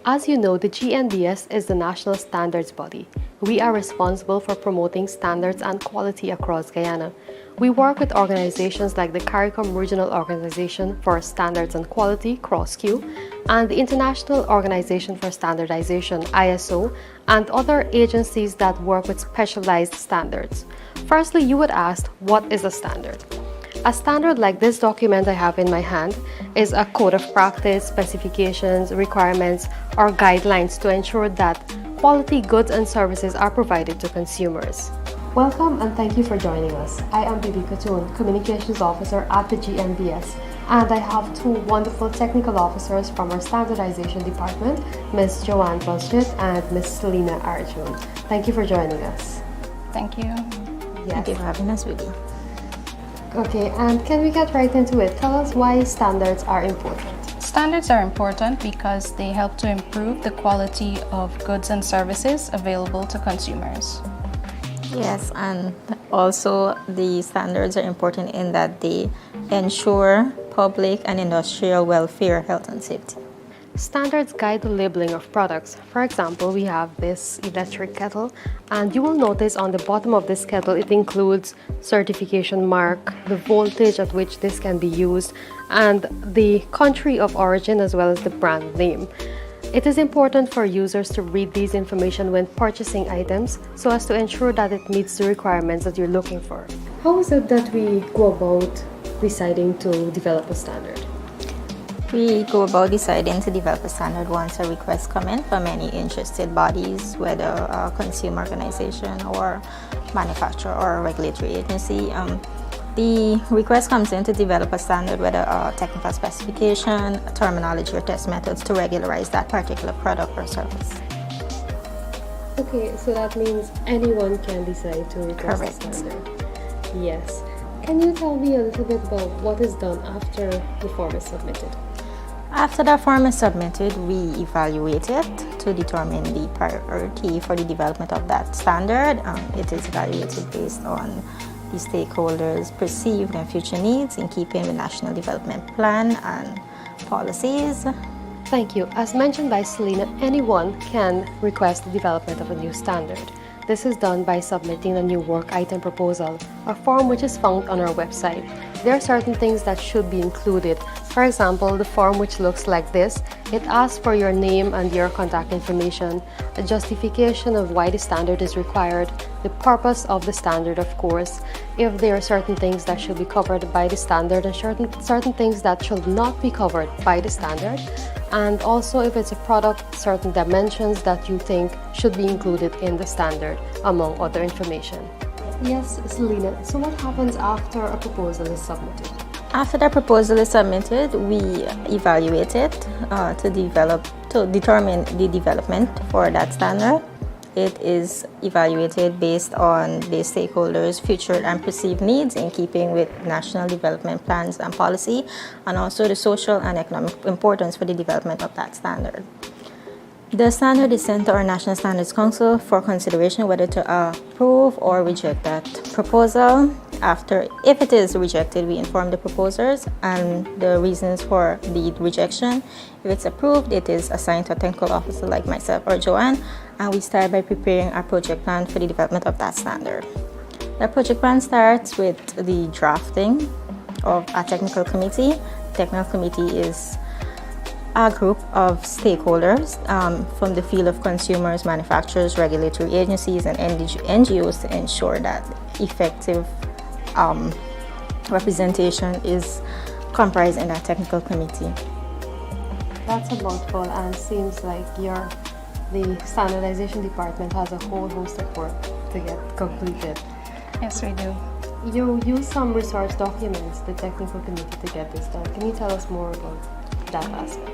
As you know, the GNBS is the national standards body. We are responsible for promoting standards and quality across Guyana. We work with organizations like the CARICOM Regional Organization for Standards and Quality, CROSSQ, and the International Organization for Standardization, ISO, and other agencies that work with specialized standards. Firstly, you would ask, what is a standard? A standard like this document I have in my hand is a code of practice, specifications, requirements, or guidelines to ensure that quality goods and services are provided to consumers. Welcome and thank you for joining us. I am Bibi Katoon, Communications Officer at the GNBS, and I have two wonderful technical officers from our Standardization Department, Ms. Joanne Belschit and Ms. Selena Arjun. Thank you for joining us. Thank you. Yes. Thank you for having us with you. Okay, and can we get right into it? Tell us why standards are important. Standards are important because they help to improve the quality of goods and services available to consumers. Yes, and also the standards are important in that they ensure public and industrial welfare, health, and safety. Standards guide the labeling of products. For example, we have this electric kettle, and you will notice on the bottom of this kettle it includes certification mark, the voltage at which this can be used, and the country of origin as well as the brand name. It is important for users to read these information when purchasing items so as to ensure that it meets the requirements that you're looking for. How is it that we go about deciding to develop a standard? We go about deciding to develop a standard once a request comes in from any interested bodies, whether a consumer organization or manufacturer or a regulatory agency. The request comes in to develop a standard, whether a technical specification, a terminology, or test methods to regularize that particular product or service. Okay, so that means anyone can decide to request Correct. a standard. Yes. Can you tell me a little bit about what is done after the form is submitted? After the form is submitted, we evaluate it to determine the priority for the development of that standard. It is evaluated based on the stakeholders' perceived and future needs in keeping with National Development Plan and policies. Thank you. As mentioned by Selena, anyone can request the development of a new standard. This is done by submitting a new work item proposal, a form which is found on our website. There are certain things that should be included. For example, the form which looks like this, it asks for your name and your contact information, a justification of why the standard is required, the purpose of the standard, of course, if there are certain things that should be covered by the standard and certain things that should not be covered by the standard, and also if it's a product, certain dimensions that you think should be included in the standard, among other information. Yes, Selena, so what happens after a proposal is submitted? After the proposal is submitted, we evaluate it to determine the development for that standard. It is evaluated based on the stakeholders' future and perceived needs in keeping with national development plans and policy, and also the social and economic importance for the development of that standard. The standard is sent to our National Standards Council for consideration whether to approve or reject that proposal. If it is rejected, we inform the proposers and the reasons for the rejection. If it's approved, it is assigned to a technical officer like myself or Joanne, and we start by preparing our project plan for the development of that standard. The project plan starts with the drafting of a technical committee. The technical committee is a group of stakeholders from the field of consumers, manufacturers, regulatory agencies, and NGOs to ensure that effective representation is comprised in that technical committee. That's a mouthful, and seems like the standardization department has a whole host of work to get completed. Yes, we do. You use some research documents, the technical committee, to get this done. Can you tell us more about that aspect?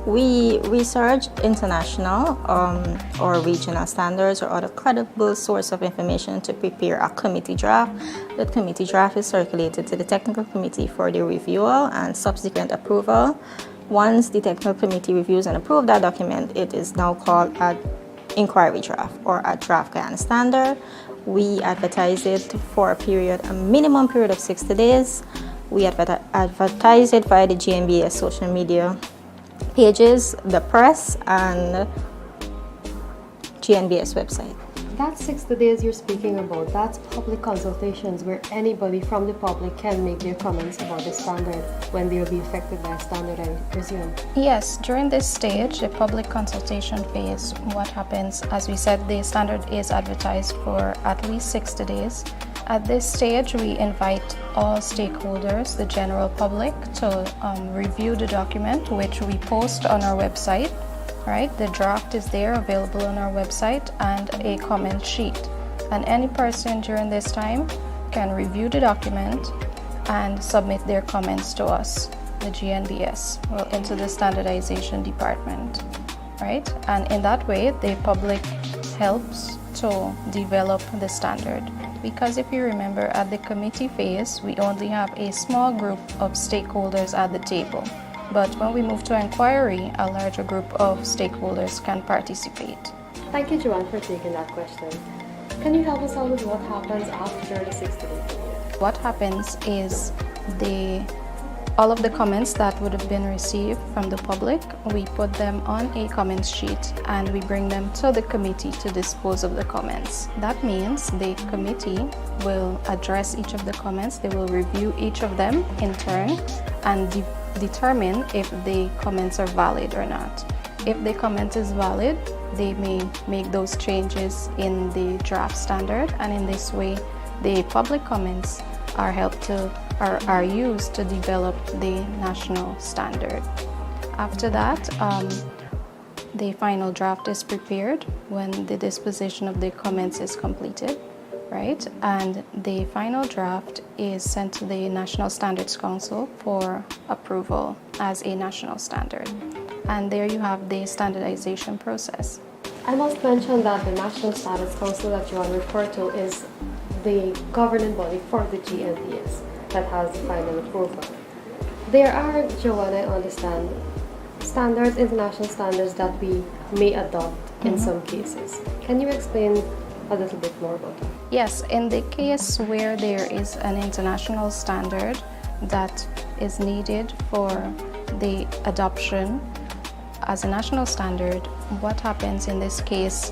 We research international or regional standards or other credible source of information to prepare a committee draft. That committee draft is circulated to the technical committee for their review and subsequent approval. Once the technical committee reviews and approves that document, it is now called an inquiry draft or a draft Guyana standard. We advertise it for a minimum period of 60 days. We advertise it via the GNBS social media pages, the press, and GNBS website. That 60 days you're speaking about, that's public consultations where anybody from the public can make their comments about the standard when they'll be affected by a standard, I presume. Yes, during this stage, the public consultation phase, what happens, as we said, the standard is advertised for at least 60 days. At this stage, we invite all stakeholders, the general public, to review the document, which we post on our website. Right, the draft is there available on our website, and a comment sheet. And any person during this time can review the document and submit their comments to us, the GNBS, well, into the standardization department. Right, and in that way, the public helps to develop the standard. Because if you remember, at the committee phase, we only have a small group of stakeholders at the table. But when we move to inquiry, a larger group of stakeholders can participate. Thank you, Joanne, for taking that question. Can you help us out with what happens after the 60-day period? What happens is all of the comments that would have been received from the public, we put them on a comments sheet and we bring them to the committee to dispose of the comments. That means the committee will address each of the comments, they will review each of them in turn and determine if the comments are valid or not. If the comment is valid, they may make those changes in the draft standard, and in this way the public comments are used to develop the national standard. After that, the final draft is prepared when the disposition of the comments is completed, right? And the final draft is sent to the National Standards Council for approval as a national standard. And there you have the standardization process. I must mention that the National Standards Council that Joanne referred to is the governing body for the GNBS that has the final approval. There are, Joanne, I understand, standards, international standards that we may adopt in some cases. Can you explain a little bit more about that? Yes, in the case where there is an international standard that is needed for the adoption as a national standard, what happens in this case,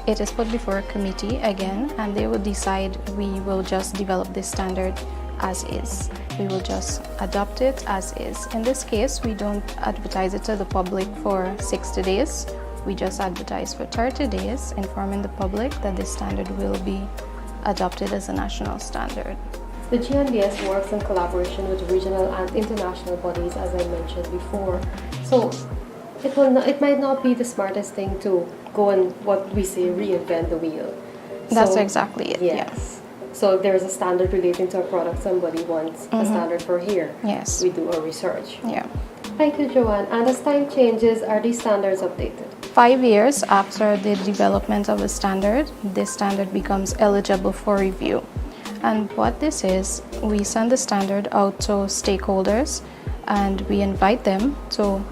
it is put before a committee again, and they will decide we will just develop this standard as is. We will just adopt it as is. In this case, we don't advertise it to the public for 60 days. We just advertise for 30 days, informing the public that this standard will be adopted as a national standard. The GNBS works in collaboration with regional and international bodies, as I mentioned before. So it might not be the smartest thing to go and, what we say, reinvent the wheel. That's exactly it. Yes. So if there's a standard relating to a product, somebody wants a standard for here. Yes. We do a research. Yeah. Thank you, Joanne. And as time changes, are these standards updated? 5 years after the development of a standard, this standard becomes eligible for review. And what this is, we send the standard out to stakeholders and we invite them to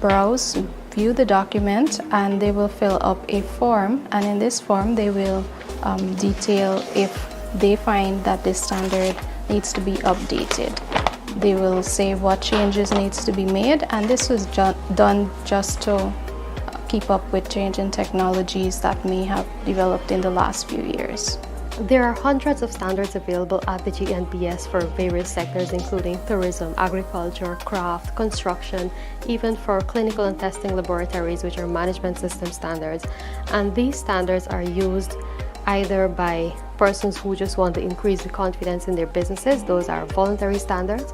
browse, view the document, and they will fill up a form, and in this form they will detail if they find that this standard needs to be updated. They will say what changes needs to be made, and this was done just to keep up with changing technologies that may have developed in the last few years. There are hundreds of standards available at the GNBS for various sectors, including tourism, agriculture, craft, construction, even for clinical and testing laboratories, which are management system standards. And these standards are used either by persons who just want to increase the confidence in their businesses, those are voluntary standards,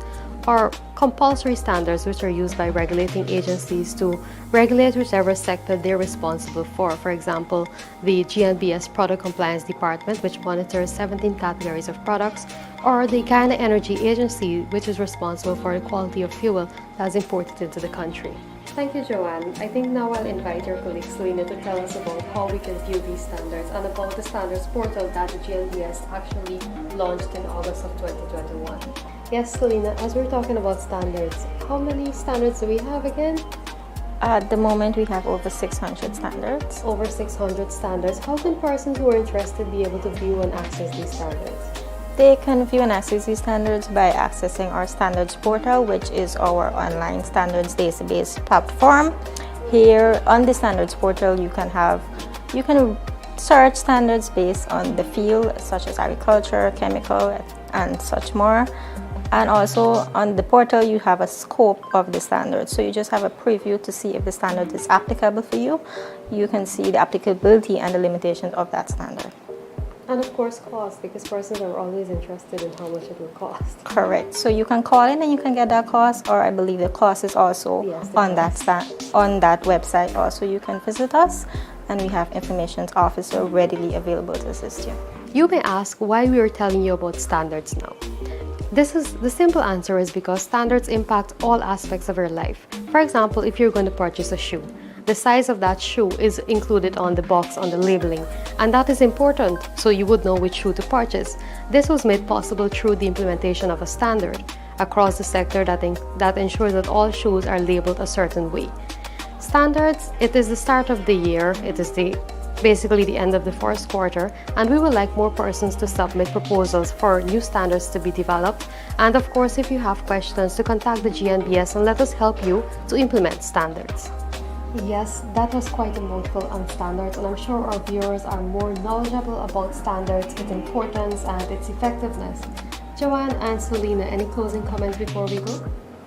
or compulsory standards, which are used by regulating agencies to regulate whichever sector they're responsible for. For example, the GNBS Product Compliance Department, which monitors 17 categories of products, or the Guyana Energy Agency, which is responsible for the quality of fuel that's imported into the country. Thank you, Joanne. I think now I'll invite your colleague Selena to tell us about how we can view these standards and about the standards portal that the GNBS actually launched in August of 2021. Yes, Selena, as we're talking about standards, how many standards do we have again? At the moment, we have over 600 standards. Over 600 standards. How can persons who are interested be able to view and access these standards? They can view and access these standards by accessing our standards portal, which is our online standards database platform. Here on the standards portal, you can search standards based on the field, such as agriculture, chemical, and such more. And also on the portal, you have a scope of the standard. So you just have a preview to see if the standard is applicable for you. You can see the applicability and the limitations of that standard. And of course, cost, because persons are always interested in how much it will cost. Correct. So you can call in and you can get that cost, or I believe the cost is also on that website. Also, you can visit us, and we have information officer readily available to assist you. You may ask why we are telling you about standards now. The simple answer is because standards impact all aspects of your life. For example, if you're going to purchase a shoe, the size of that shoe is included on the box, on the labeling, and that is important so you would know which shoe to purchase. This was made possible through the implementation of a standard across the sector that ensures that all shoes are labeled a certain way. Standards, it is the start of the year, it is basically the end of the first quarter, and we would like more persons to submit proposals for new standards to be developed. And of course, if you have questions, to contact the GNBS and let us help you to implement standards. Yes, that was quite a mouthful on standards, and I'm sure our viewers are more knowledgeable about standards, its importance and its effectiveness. Joanne and Selena, any closing comments before we go?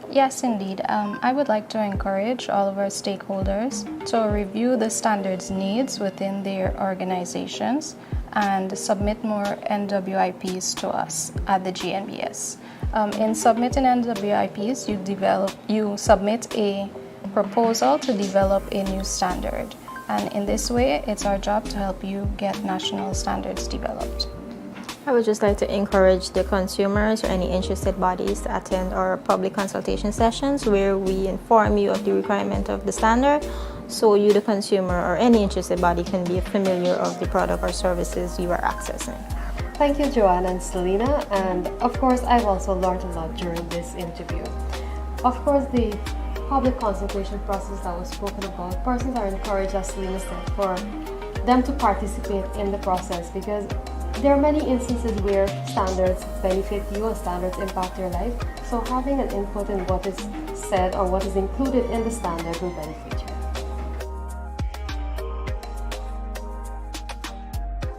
Yes, indeed. I would like to encourage all of our stakeholders to review the standards needs within their organizations and submit more NWIPs to us at the GNBS. In submitting NWIPs, you submit a proposal to develop a new standard, and in this way, it's our job to help you get national standards developed. I would just like to encourage the consumers or any interested bodies to attend our public consultation sessions where we inform you of the requirement of the standard, so you, the consumer, or any interested body can be familiar of the product or services you are accessing. Thank you, Joanne and Selena, and of course, I've also learned a lot during this interview. Of course, the public consultation process that was spoken about, persons are encouraged, as Selena said, for them to participate in the process, because there are many instances where standards benefit you and standards impact your life. So having an input in what is said or what is included in the standard will benefit.